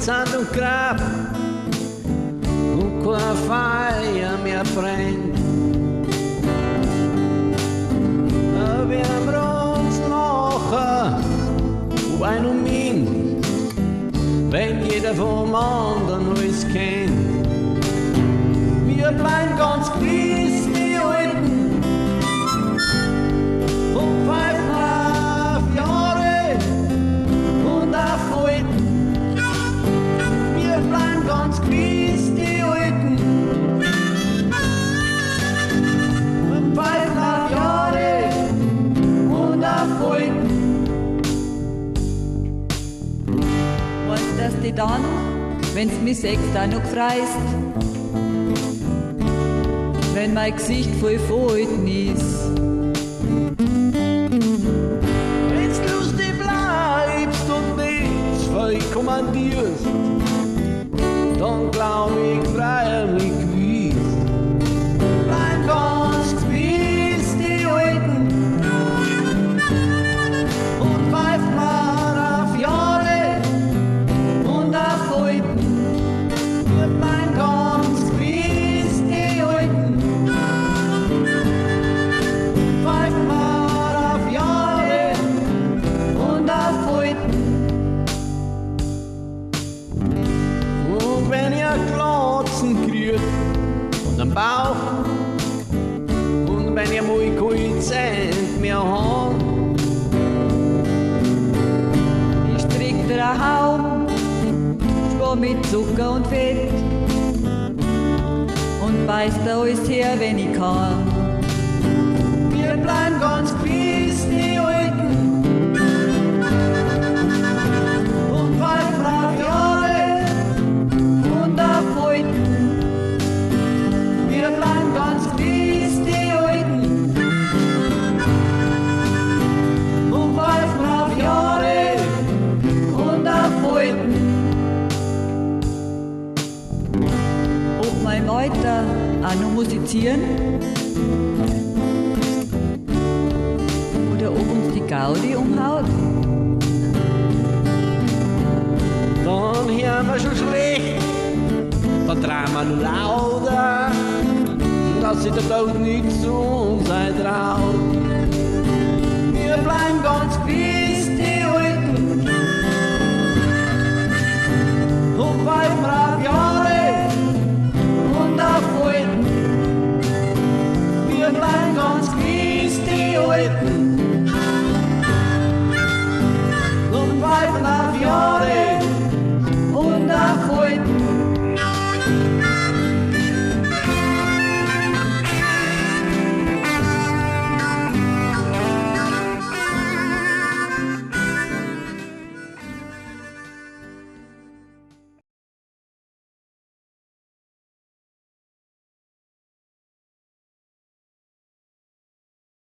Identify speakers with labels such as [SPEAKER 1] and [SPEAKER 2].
[SPEAKER 1] Sand und Grab und keine Feier mehr brennt. Wir haben uns nachher ein und min, wenn jeder vom anderen alles kennt. Wir bleiben ganz gewiss die Alten und pfeifen auf Jahre und auf Alten. Wir bleiben ganz gewiss die Alten und pfeifen auf Jahre und auf Alten.
[SPEAKER 2] Weißt dass die dann, wenn's mich sechs da noch freist, wenn mein Gesicht voll Falten ist.
[SPEAKER 1] Wenn's lustig bleibst und nichts verkommandierst, dann glaub ich freilich gewiss. Bleib ganz gewiss die Alten und pfeift mal auf Jahre und auf Alten. Wir bleiben ganz gewiss die Alten. Pfeift mal auf Jahre und auf Alten. Und wenn ihr Glotzen kriegt und am Bauch und wenn ihr mal kein Cent mehr habt,
[SPEAKER 2] Ich strick dir ein Haum, spar mit Zucker und Fett und beiß dir alles her, wenn ich kann.
[SPEAKER 1] wir bleiben ganz gewiss die Alten und pfeifen auf Jahre und auf Alten. Wir bleiben ganz gewiss die Alten und pfeifen auf Jahre und auf Alten.
[SPEAKER 2] Ob mein Meuter auch noch musizieren oder ob uns die Gaudi umhaut.
[SPEAKER 1] Dann hören wir schon schlecht, da drehen wir nur lauter, dass sich der Tod nicht zu uns traut. Wir bleiben ganz gewiss